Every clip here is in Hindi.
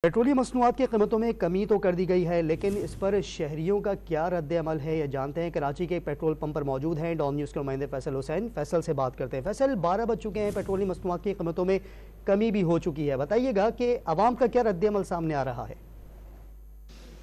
पेट्रोलियम मसनूआत की कीमतों में कमी तो कर दी गई है, लेकिन इस पर शहरियों का क्या रद्द अमल है, ये जानते हैं। कराची के एक पेट्रोल पंप पर मौजूद हैं डॉन न्यूज़ के नुमाइंदे फैसल हुसैन। फैसल से बात करते हैं। फैसल, 12 बज चुके हैं, पेट्रोलियम मसनूआत की कीमतों में कमी भी हो चुकी है। बताइएगा कि अवाम का क्या रद्द अमल सामने आ रहा है।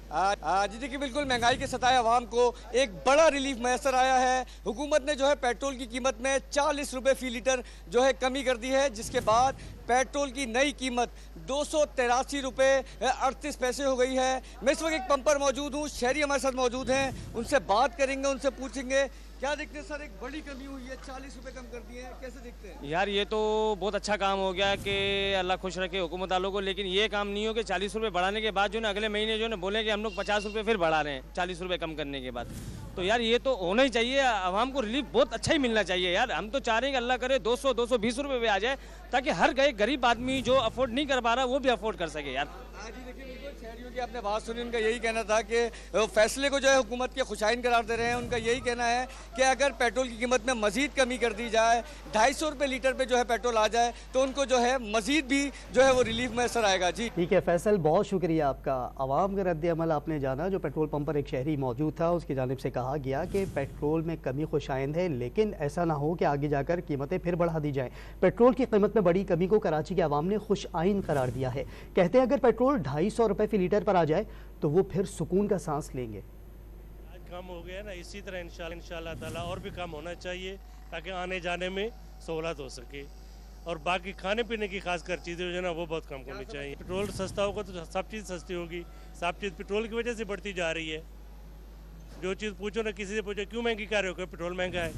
जी देखिए, बिल्कुल महंगाई के सताए आवाम को एक बड़ा रिलीफ मैसर आया है। हुकूमत ने जो है पेट्रोल की कीमत में 40 रुपये फ़ी लीटर जो है कमी कर दी है, जिसके बाद पेट्रोल की नई कीमत 283 रुपये 38 पैसे हो गई है। मैं इस वक्त एक पंप पर मौजूद हूँ, शहरी हमारे साथ मौजूद हैं, उनसे बात करेंगे, उनसे पूछेंगे क्या देखते हैं सर। एक बड़ी कमी हुई है, 40 रुपये कम कर दिए हैं, कैसे देखते हैं? यार ये तो बहुत अच्छा काम हो गया कि अल्लाह खुश रखे हुकूमत वालों को, लेकिन ये काम नहीं हो कि 40 रुपये बढ़ाने के बाद जो है अगले महीने जो है बोले कि हम लोग 50 रुपये फिर बढ़ा रहे हैं 40 रुपये कम करने के बाद। तो यार ये तो होना ही चाहिए, आवाम को रिलीफ बहुत अच्छा ही मिलना चाहिए यार। हम तो चाह रहे हैं कि अल्लाह करे 200-220 रुपये पे आ जाए, ताकि हर गरीब आदमी जो अफोर्ड नहीं कर पा रहा वो भी अफोर्ड कर सके यार। जी देखिए, बिल्कुल शहरियों की आपने बात सुनी, उनका यही कहना था कि फैसले को जो है हुकूमत के खुशाइन करार दे रहे हैं। उनका यही कहना है कि अगर पेट्रोल की कीमत में मजीद कमी कर दी जाए, 250 रुपये लीटर पे जो है पेट्रोल आ जाए, तो उनको जो है मजीद भी जो है वो रिलीफ मैसर आएगा। जी ठीक है फैसल, बहुत शुक्रिया आपका। आवाम का रद्द अमल आपने जाना। जो पेट्रोल पंप पर एक शहरी मौजूद था, उसकी जानिब से कहा गया कि पेट्रोल में कमी खुशाइंद है, लेकिन ऐसा ना हो कि आगे जाकर कीमतें फिर बढ़ा दी जाएं। पेट्रोल की कीमत में बड़ी कमी को कराची के अवाम ने खुश आइन करार दिया है। कहते हैं अगर पेट्रोल 250 रुपये फ़ी लीटर पर आ जाए तो वो फिर सुकून का सांस लेंगे। आज कम हो गया ना, इसी तरह इंशाल्लाह ताला और भी कम होना चाहिए, ताकि आने जाने में सहूलत हो सके। और बाकी खाने पीने की खासकर चीज़ें जो है ना वो बहुत कम होनी चाहिए। पेट्रोल सस्ता होगा तो सब चीज़ सस्ती होगी। सब चीज़ पेट्रोल की वजह से बढ़ती जा रही है। जो चीज़ पूछो ना, किसी से पूछो क्यों महंगी कर रहे हो, पेट्रोल महंगा है।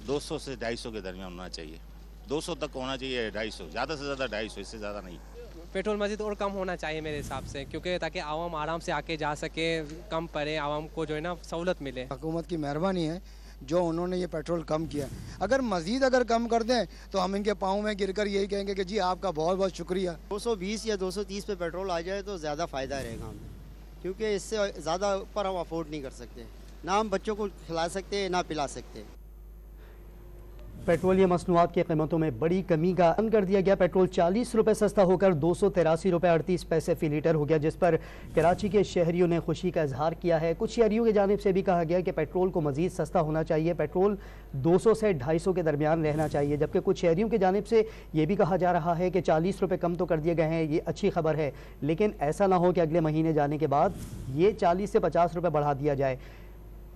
200 से 250 के दरमियान होना चाहिए, 200 तक होना चाहिए, 250 ज़्यादा से ज़्यादा 250, इससे ज़्यादा नहीं। पेट्रोल मजीद और कम होना चाहिए मेरे हिसाब से, क्योंकि ताकि आवाम आराम से आके जा सके, कम पड़े, आवाम को जो है ना सहूलत मिले। हुकूमत की मेहरबानी है जो उन्होंने ये पेट्रोल कम किया। अगर मजीद अगर कम कर दें तो हम इनके पाँव में गिरकर यही कहेंगे कि जी आपका बहुत बहुत शुक्रिया। 220 या 230 पे पेट्रोल आ जाए तो ज़्यादा फ़ायदा रहेगा हमें, क्योंकि इससे ज़्यादा ऊपर हम अफोर्ड नहीं कर सकते। ना हम बच्चों को खिला सकते, ना पिला सकते। पेट्रोलियम मसनूआत की कीमतों में बड़ी कमी का ऐलान कर दिया गया। पेट्रोल 40 रुपये सस्ता होकर 283 रुपये 38 पैसे फ़ी लीटर हो गया, जिस पर कराची के शहरियों ने खुशी का इजहार किया है। कुछ शहरियों की जानिब से भी कहा गया कि पेट्रोल को मज़ीद सस्ता होना चाहिए, पेट्रोल 200 से 250 के दरमियान रहना चाहिए। जबकि कुछ शहरियों की जानिब से ये भी कहा जा रहा है कि 40 रुपये कम तो कर दिए गए हैं, ये अच्छी खबर है, लेकिन ऐसा ना हो कि अगले महीने जाने के बाद ये 40 से 50 रुपये बढ़ा दिया जाए।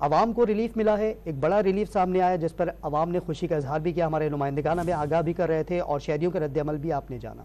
आवाम को रिलीफ मिला है, एक बड़ा रिलीफ सामने आया, जिस पर आवाम ने खुशी का इजहार भी किया। हमारे नुमाइंदगान हमें आगाह भी कर रहे थे और शहरियों का रद्द अमल भी आपने जाना।